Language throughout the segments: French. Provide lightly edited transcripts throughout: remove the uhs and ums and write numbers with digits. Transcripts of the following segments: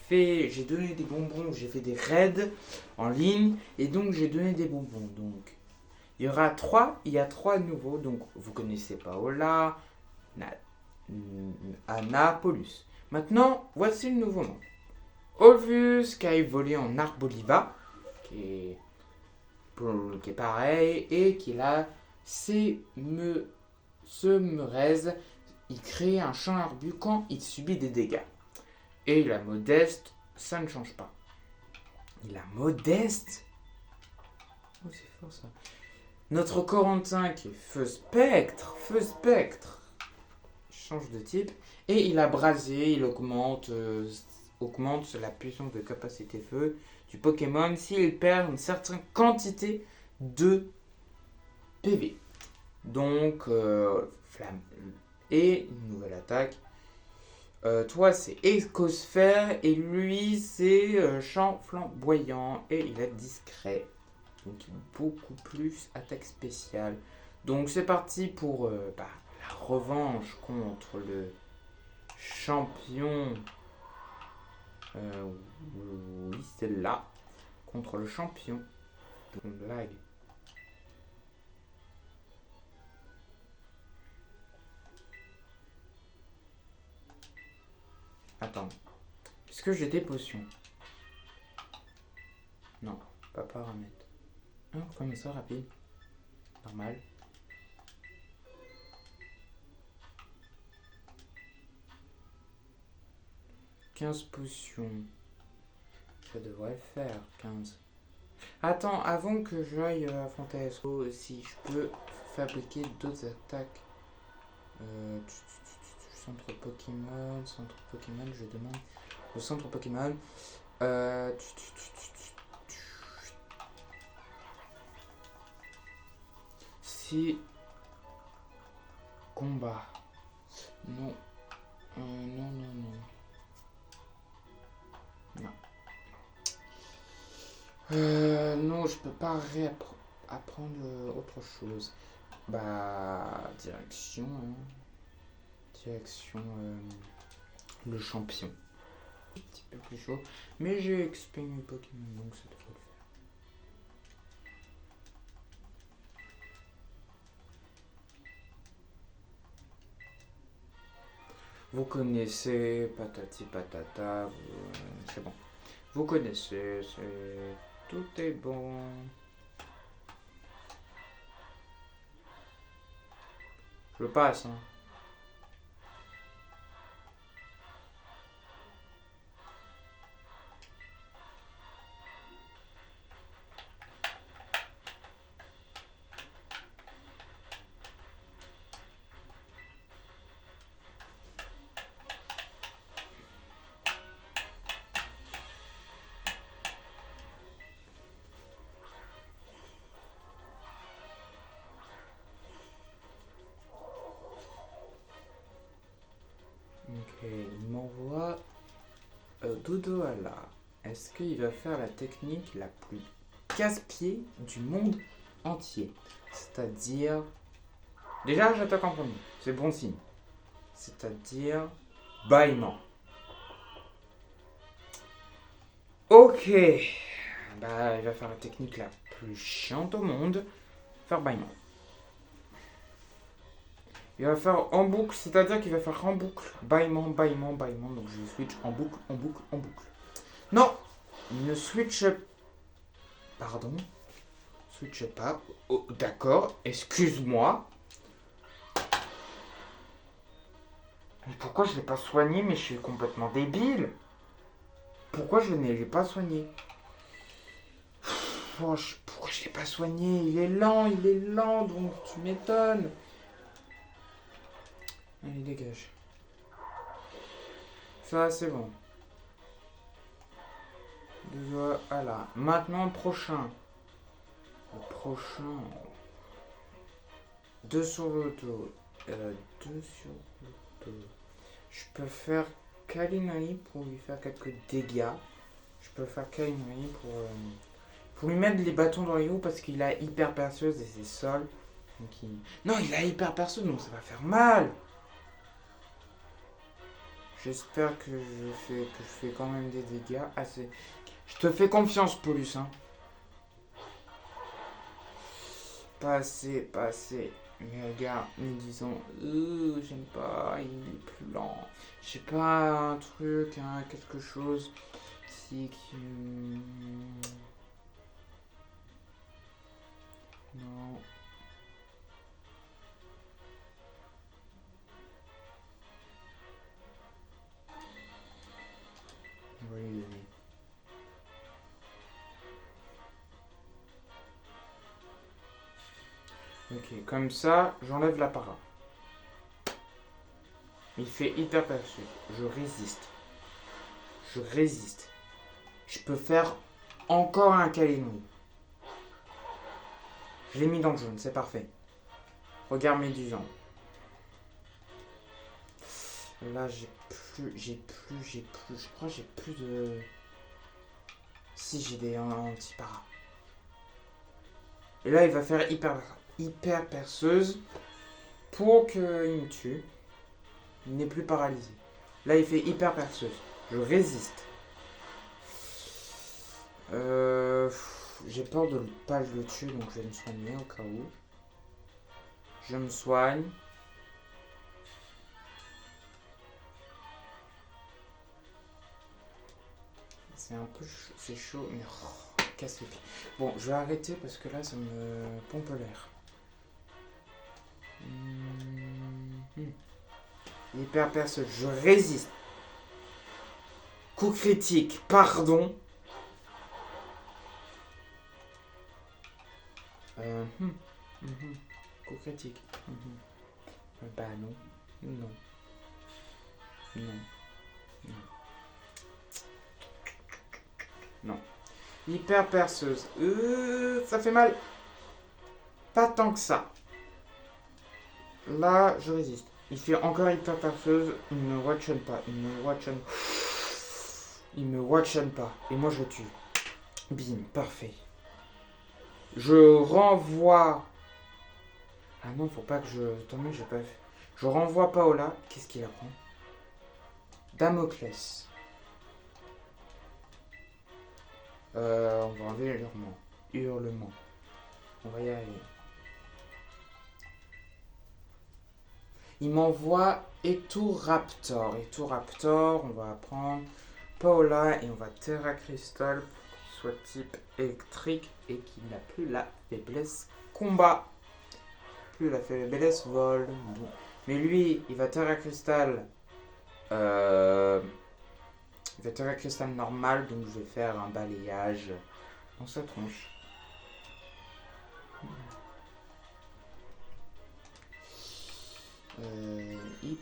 J'ai donné des bonbons, j'ai fait des raids en ligne et donc j'ai donné des bonbons. Donc il y a trois nouveaux. Donc vous connaissez Paola, Na- Anna, Paulus. Maintenant, voici le nouveau nom. Olvus qui a évolué en Arboliva, qui est, qui est pareil, et qui a Semerez. Il crée un champ arbu quand il subit des dégâts. Et la modeste, ça ne change pas. La modeste. Oh, c'est fort ça. Notre Corentin qui est feu spectre, change de type. Et il a brasier, il augmente la puissance de capacité feu du Pokémon s'il perd une certaine quantité de PV. Donc, flamme. Et une nouvelle attaque. Toi, c'est Écosphère et lui, c'est Champ Flamboyant et il est discret. Donc, beaucoup plus attaque spéciale. Donc, c'est parti pour la revanche contre le champion. Oui, c'est là. Contre le champion. Blague. Attends. Est-ce que j'ai des potions? Non, pas paramètres. Ah, comme ça, rapide. Normal. « 15 potions. Ça devrait le faire, 15. Attends, avant que j'aille affronter Esco, si je peux fabriquer d'autres attaques. Centre Pokémon, je demande au centre Pokémon. Si combat. Non. Non. Non, je peux pas apprendre autre chose. Bah, direction. Direction le champion. Un petit peu plus chaud. Mais j'ai exprimé Pokémon, donc ça devrait le faire. Vous connaissez, patati patata, c'est bon. Vous connaissez, tout est bon. Je passe, hein. Ok, il m'envoie Dodoala. Est-ce qu'il va faire la technique la plus casse-pied du monde entier? C'est-à-dire... Déjà, j'attaque en premier. C'est bon signe. C'est-à-dire... Bâillement. Ok. Bah, il va faire la technique la plus chiante au monde. Faire bâillement. Il va faire en boucle, c'est-à-dire qu'il va faire en boucle. Bâillement. Donc je switch en boucle. Non! Il ne switch... Pardon? Switch pas. Oh, d'accord, excuse-moi. Mais pourquoi je ne l'ai pas soigné? Mais je suis complètement débile. Pourquoi je ne l'ai pas soigné? Pourquoi je ne l'ai pas soigné? Il est lent, donc tu m'étonnes. Allez, dégage. Ça, c'est bon. Voilà. Maintenant, le prochain. Le prochain. 2 sur l'auto. 2 sur l'auto. Je peux faire Kalinari pour lui faire quelques dégâts. Je peux faire Kalinari pour lui mettre les bâtons dans les roues parce qu'il a hyper perceuse et c'est sol. Non, il a hyper perceuse donc ça va faire mal. J'espère que je fais quand même des dégâts. Assez. Je te fais confiance, Paulus. Hein. Pas assez, pas assez. Mais regarde, nous disons, j'aime pas, il est plus lent. Je sais pas, un truc, hein, quelque chose. Si qui. Non. On va lui donner. Ok, comme ça, j'enlève la para. Il fait hyper perçu. Je résiste. Je résiste. Je peux faire encore un câlin. Je l'ai mis dans le jaune, c'est parfait. Regarde mes médusant. Là, j'ai plus. Je crois que j'ai plus de. Si, j'ai des anti-para. Et là, il va faire hyper perceuse pour qu'il me tue. Il n'est plus paralysé. Là, il fait hyper perceuse. Je résiste. J'ai peur de ne pas le tuer, donc je vais me soigner au cas où. Je me soigne. C'est un peu chaud, c'est chaud, mais casse les pieds. Bon, je vais arrêter parce que là, ça me pompe l'air. Hyper perceuse, je résiste. Coup critique, pardon. Coup critique. Bah non. Non. Non. Non. Non. Hyper perceuse. Ça fait mal. Pas tant que ça. Là, je résiste. Il fait encore hyper perceuse. Il me watchonne pas. Il me watchonne pas. Et moi, je le tue. Bim, parfait. Je renvoie. Ah non, faut pas que je. Attends, mais j'ai pas fait. Je renvoie Paola. Qu'est-ce qu'il apprend? Damoclès. On va enlever hurlement. On va y aller. Il m'envoie Eturaptor. Eturaptor, on va apprendre Paola et on va Terra Crystal pour qu'il soit type électrique et qu'il n'a plus la faiblesse combat. Plus la faiblesse vol. Bon. Mais lui, il va Terra Crystal. Il va Terra Crystal normal, donc je vais faire un balayage dans sa tronche. Hip.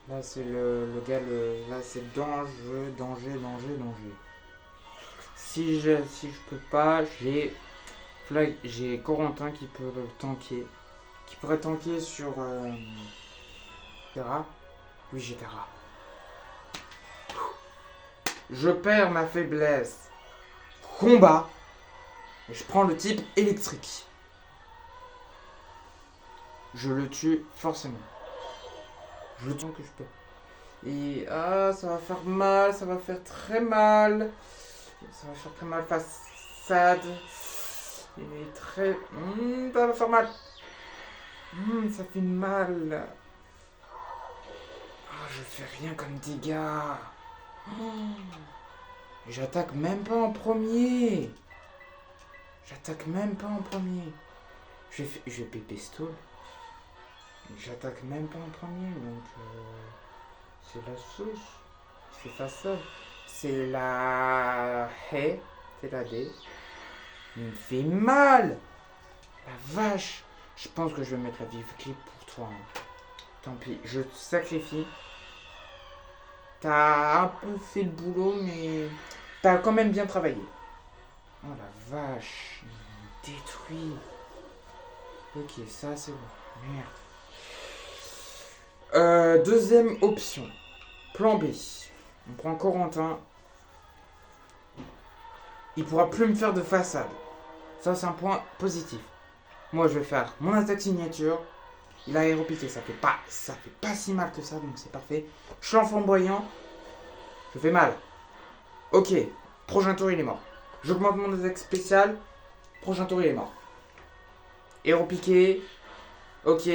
Là c'est le gars, là c'est danger. Si je peux pas, j'ai Corentin qui peut le tanker. Qui pourrait tanker sur Terra. Oui, j'ai Terra. Je perds ma faiblesse. Combat. Et je prends le type électrique. Je le tue forcément. Je le tue que je peux. Et ça va faire mal, ça va faire très mal. Ça va faire très mal façade. Il est très. Ça va faire mal. Ça fait mal. Je fais rien comme dégâts. J'attaque même pas en premier. Je vais pépestole. J'attaque même pas en premier, donc c'est la souche. Je fais ça. C'est la haie, c'est la D. Il me fait mal. La vache. Je pense que je vais mettre la vive clip pour toi. Hein. Tant pis, je te sacrifie. T'as un peu fait le boulot, mais t'as quand même bien travaillé. Oh la vache, il me détruit. Ok, ça c'est bon. Merde. Deuxième option. Plan B. On prend Corentin. Il pourra plus me faire de façade. Ça c'est un point positif. Moi je vais faire mon attaque signature. Il a aéropiqué, ça fait pas si mal que ça, donc c'est parfait. Champ flamboyant, je fais mal. Ok, prochain tour il est mort. J'augmente mon attaque spéciale, prochain tour il est mort. Aéropiqué, ok.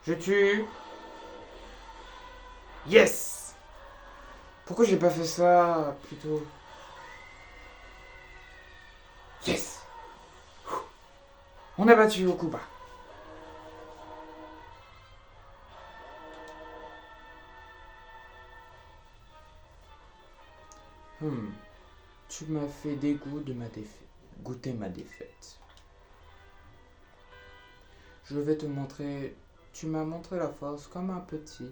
Je tue. Yes. Pourquoi j'ai pas fait ça plutôt? Yes. On a battu Okuba. Tu m'as fait dégoût de ma défaite. Goûter ma défaite. Je vais te montrer. Tu m'as montré la force comme un petit.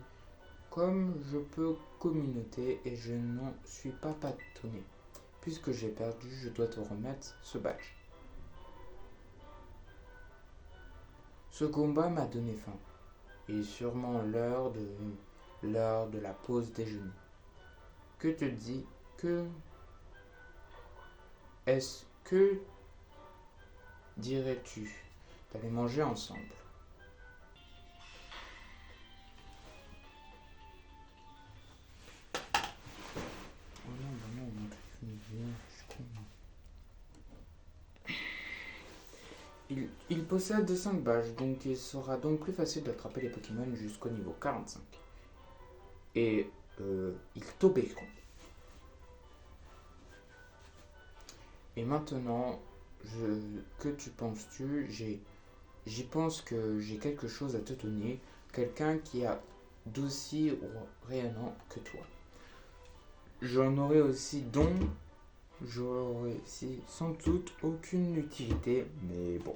Comme je peux communauter et je n'en suis pas patonné. Puisque j'ai perdu, je dois te remettre ce badge. Ce combat m'a donné faim. Il est sûrement l'heure de la pause déjeuner. Que te dis que est-ce que dirais-tu d'aller manger ensemble? Oh non, il possède 5 badges, donc il sera donc plus facile d'attraper les Pokémon jusqu'au niveau 45. Et ils t'obéiront. Et maintenant, que tu penses-tu? J'y pense que j'ai quelque chose à te donner. Quelqu'un qui a d'aussi rayonnant que toi. J'aurais aussi sans doute aucune utilité, mais bon.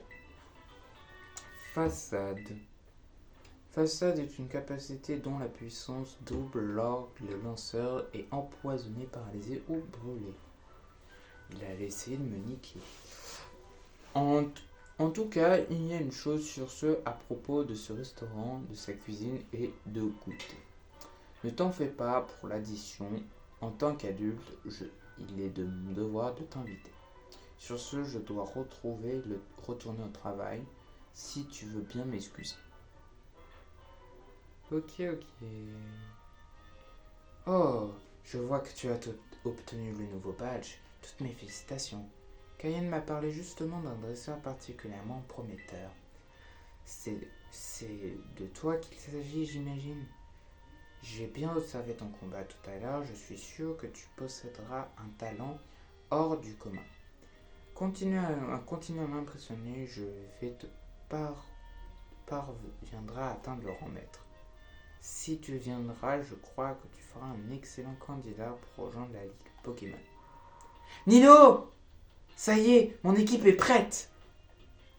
Façade. Façade est une capacité dont la puissance double lorsque le lanceur est empoisonné, paralysé ou brûlé. Il a essayé de me niquer. En tout cas, il y a une chose sur ce à propos de ce restaurant, de sa cuisine et de goûter. Ne t'en fais pas pour l'addition. En tant qu'adulte, il est de mon devoir de t'inviter. Sur ce, je dois retourner au travail, si tu veux bien m'excuser. Ok. Oh, je vois que tu as obtenu le nouveau badge. Toutes mes félicitations. Cayenne m'a parlé justement d'un dresseur particulièrement prometteur. C'est de toi qu'il s'agit, j'imagine. J'ai bien observé ton combat tout à l'heure. Je suis sûr que tu posséderas un talent hors du commun. Continue à m'impressionner. Je vais te parviendras à atteindre le rang maître. Si tu viendras, je crois que tu feras un excellent candidat pour rejoindre la Ligue Pokémon. Nino! Ça y est, mon équipe est prête!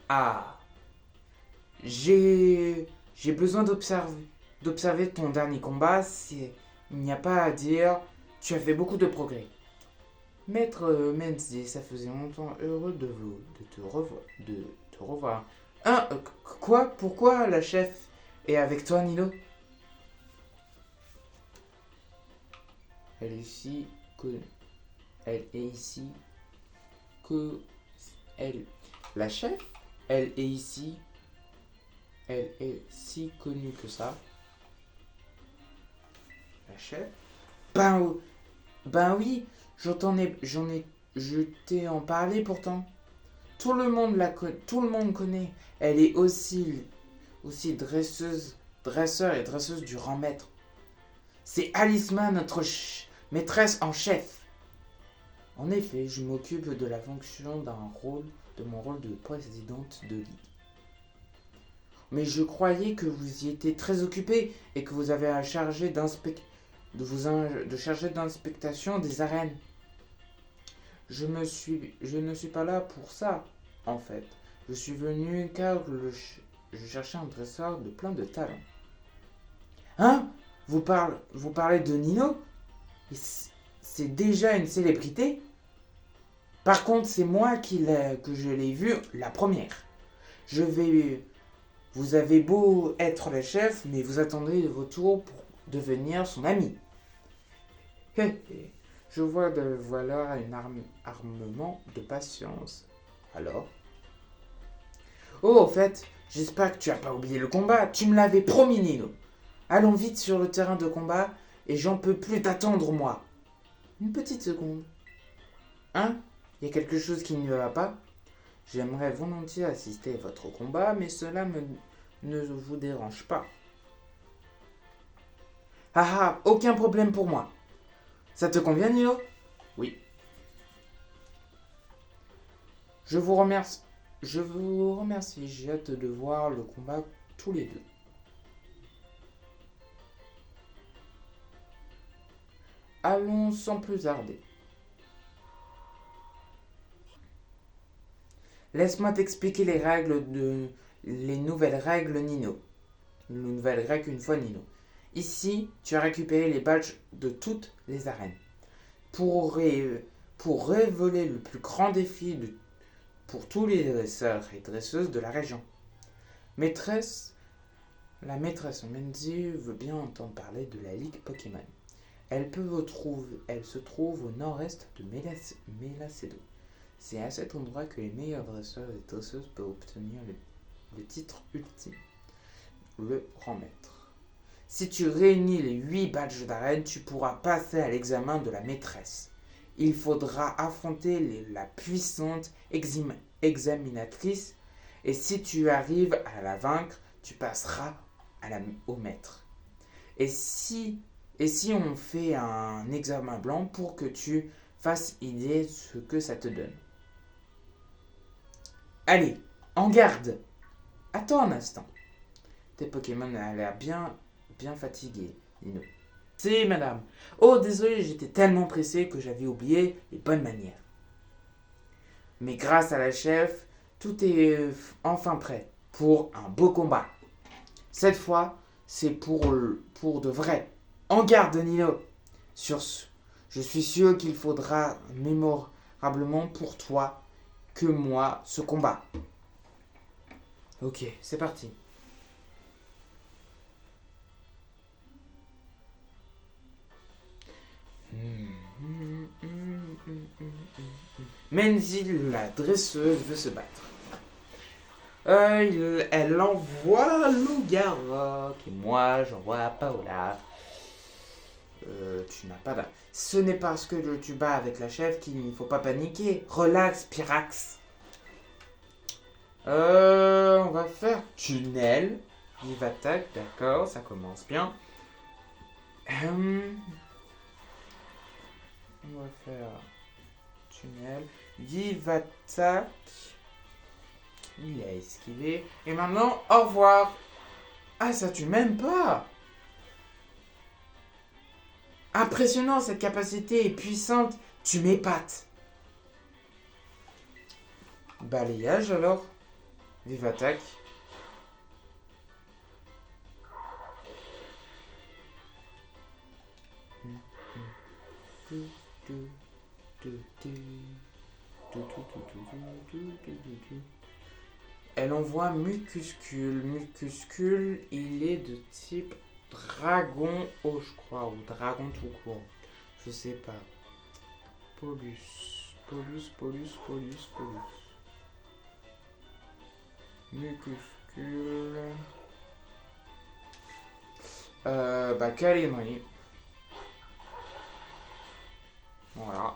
Ah! J'ai besoin d'observer ton dernier combat. Il n'y a pas à dire, tu as fait beaucoup de progrès. Maître Menzi, ça faisait longtemps, heureux de te revoir. Quoi? Pourquoi la chef est avec toi, Nino? Elle est ici que la chef, elle est si connue que ça. La chef? Ben oui, je t'ai en parlé pourtant. Tout le monde connaît. Elle est aussi dresseur et dresseuse du rang maître. C'est Alisma, notre maîtresse en chef. En effet, je m'occupe de la fonction de mon rôle de présidente de ligue. Mais je croyais que vous y étiez très occupé et que vous avez à charger de charger d'inspection des arènes. Je ne suis pas là pour ça, en fait. Je suis venu car je cherchais un dresseur de plein de talents. Hein? Vous parlez de Nino? C'est déjà une célébrité? Par contre, c'est moi que je l'ai vu la première. Vous avez beau être le chef, mais vous attendrez votre tour pour devenir son ami. Je vois voilà un armement de patience. Alors? Oh, au fait, J'espère que tu as pas oublié le combat. Tu me l'avais promis, Nino. Allons vite sur le terrain de combat et j'en peux plus t'attendre, moi. Une petite seconde. Hein? Il y a quelque chose qui ne va pas? J'aimerais volontiers assister à votre combat, mais ne vous dérange pas. Ah ah, aucun problème pour moi. Ça te convient, Nino? Oui. Je vous remercie. J'ai hâte de voir le combat tous les deux. Allons sans plus tarder. Laisse-moi t'expliquer les nouvelles règles Nino. Les nouvelles règles une fois Nino. Ici, tu as récupéré les badges de toutes les arènes. Pour révéler le plus grand défi pour tous les dresseurs et dresseuses de la région. La maîtresse Menzi veut bien entendre parler de la Ligue Pokémon. Elle se trouve au nord-est de Mélacedo. C'est à cet endroit que les meilleurs dresseurs et dresseuses peuvent obtenir le titre ultime, le grand maître. Si tu réunis les 8 badges d'arène, tu pourras passer à l'examen de la maîtresse. Il faudra affronter la puissante examinatrice et si tu arrives à la vaincre, tu passeras au maître. Et si on fait un examen blanc pour que tu fasses idée de ce que ça te donne. Allez, en garde. Attends un instant. Tes Pokémon ont l'air bien fatigués, Nino. Si, madame. Oh, désolé, j'étais tellement pressé que j'avais oublié les bonnes manières. Mais grâce à la chef, tout est enfin prêt pour un beau combat. Cette fois, c'est pour de vrai. En garde, Nino. Sur ce, je suis sûr qu'il faudra mémorablement pour toi que moi ce combat. Ok, c'est parti. Menzi, la dresseuse, veut se battre. Elle envoie Lougarok et moi j'envoie Paola. Tu n'as pas d'air. Ce n'est parce que tu bats avec la chef qu'il ne faut pas paniquer. Relax, Pyrax. On va faire tunnel. Vive attaque, d'accord, ça commence bien. On va faire tunnel. Vive attaque. Il a esquivé. Et maintenant, au revoir. Ah, ça tue même pas. Impressionnant, cette capacité est puissante. Tu m'épates. Balayage alors. Vive attaque. Elle envoie Mucuscule. Mucuscule, il est de type dragon eau, je crois, ou dragon tout court. Je sais pas. Polus. Mucuscule. Calémrie. Voilà.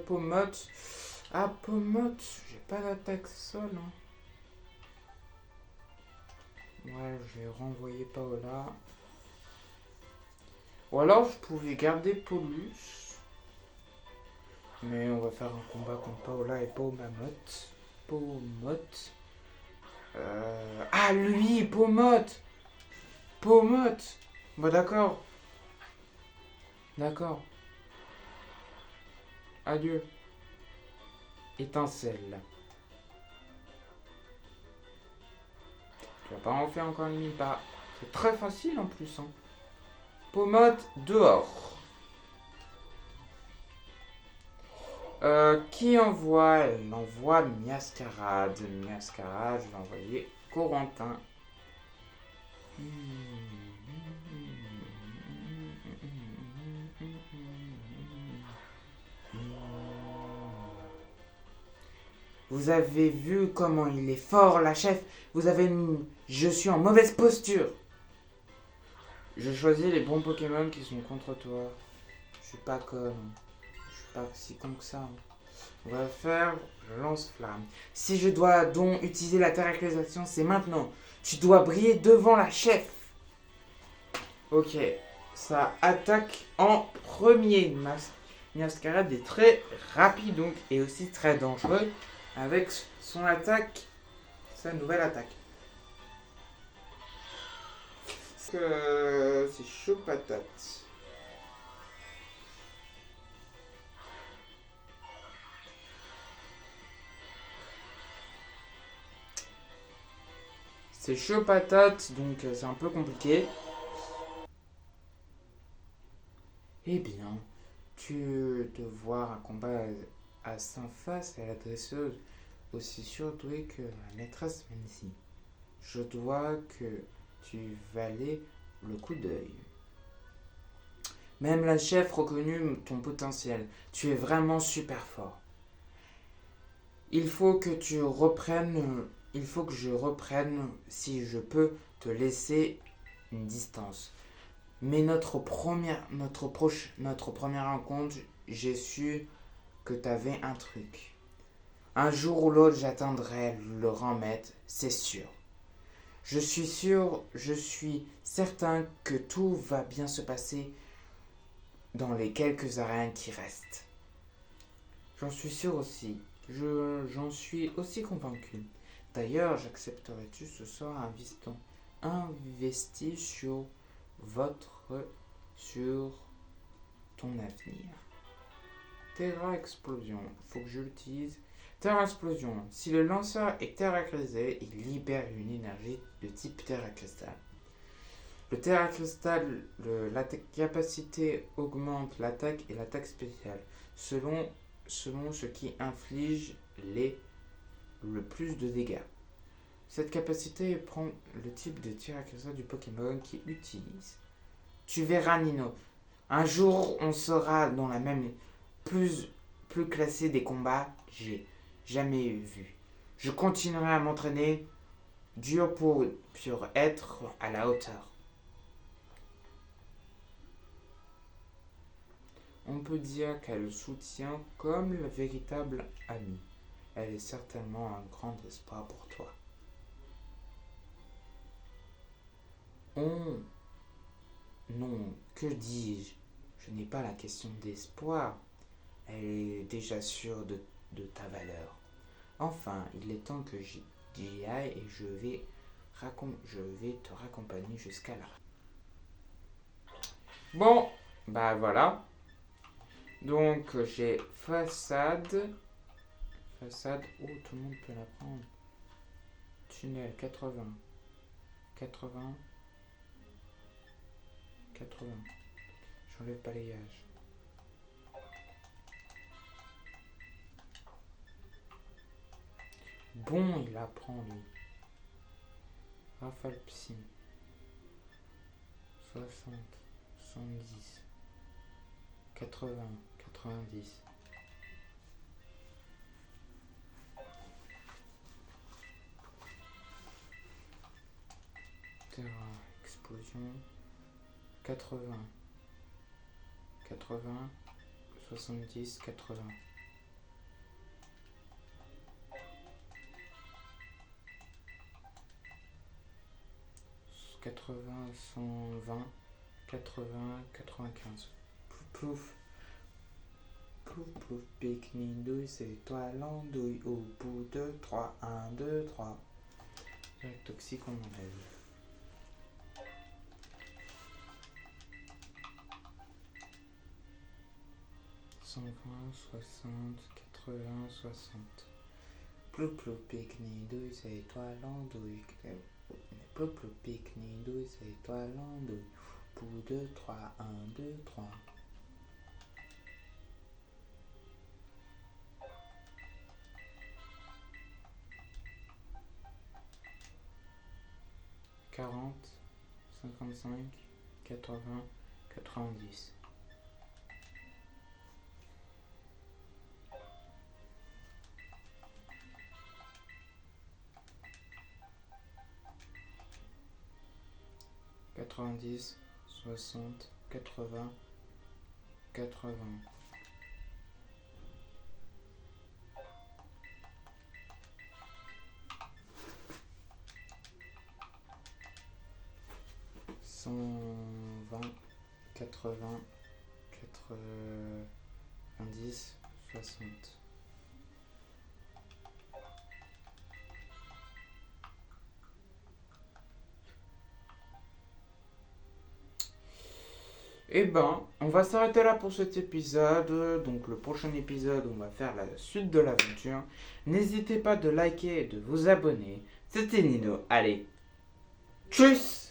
Pomote. Ah, Pomote, j'ai pas d'attaque sol. Hein. Ouais, je vais renvoyer Paola. Ou alors je pouvais garder Polus. Mais on va faire un combat contre Paola et Pomote. Ah, lui, Pomote. Bah d'accord. Adieu. Étincelle. Tu vas pas en faire encore une pas. C'est très facile en plus. Hein. Pomote dehors. Qui envoie? Elle envoie Miascarade. Miascarade, je vais envoyer Corentin. Vous avez vu comment il est fort, la chef. Je suis en mauvaise posture. Je choisis les bons Pokémon qui sont contre toi. Je suis pas si con que ça. On va faire lance-flamme. Si je dois donc utiliser la terrarisation, c'est maintenant. Tu dois briller devant la chef. Ok, ça attaque en premier. Mascarade est très rapide donc et aussi très dangereux avec son attaque, sa nouvelle attaque. C'est chaud patate. C'est chaud patate, donc c'est un peu compliqué. Eh bien, tu te voir un combat à 5 face à la dresseuse aussi surdouée que la maîtresse Mancy. Je dois que tu valais le coup d'œil. Même la chef reconnut ton potentiel. Tu es vraiment super fort. Il faut que je reprenne si je peux te laisser une distance. Mais notre première rencontre, j'ai su que t'avais un truc. Un jour ou l'autre, j'atteindrai le rang maître, c'est sûr. Je suis certain que tout va bien se passer dans les quelques arènes qui restent. J'en suis sûr aussi. J'en suis aussi convaincu. D'ailleurs, j'accepterais-tu ce soir investi sur ton avenir. Terra Explosion. Faut que je l'utilise. Terra Explosion. Si le lanceur est terracrisé, il libère une énergie de type Terra Cristal. Le Terra Cristal, la capacité augmente l'attaque et l'attaque spéciale selon ce qui inflige le plus de dégâts. Cette capacité prend le type de Terra Cristal du Pokémon qui utilise. Tu verras, Nino. Un jour, on sera dans la même plus classée des combats j'ai jamais vu. Je continuerai à m'entraîner dur pour être à la hauteur. On peut dire qu'elle le soutient comme le véritable ami. Elle est certainement un grand espoir pour toi. Non, que dis-je? Je n'ai pas la question d'espoir. Elle est déjà sûre de ta valeur. Enfin, il est temps que j'y aille et je vais te raccompagner jusqu'à là. Bon, bah voilà. Donc j'ai façade. Oh, tout le monde peut la prendre. Tunnel 80. 80. J'enlève balayage. Bon, il apprend lui. Rafale psy. 60. 70. 80. 90. Terra, explosion. 80. 70, 80. 80, 120, 80, 95. Plouf, plouf, plouf, pique-nique, douille, c'est toi l'andouille. Au bout de 3, 1, 2, 3. Toxique, on enlève. Vingt, 60, 80, 60. Plou plou pique-nique, douille, c'est toi l'andouille. Plou plou pique-nique, douille, c'est toi l'andouille. Bout de 3, 1, 2, 3. Quarante, 55, 80, 90. 90, 60, 80, 80. Cent vingt, 80, 90, 60. Eh ben, on va s'arrêter là pour cet épisode. Donc le prochain épisode, on va faire la suite de l'aventure. N'hésitez pas de liker et de vous abonner. C'était Nino. Allez, tchuss!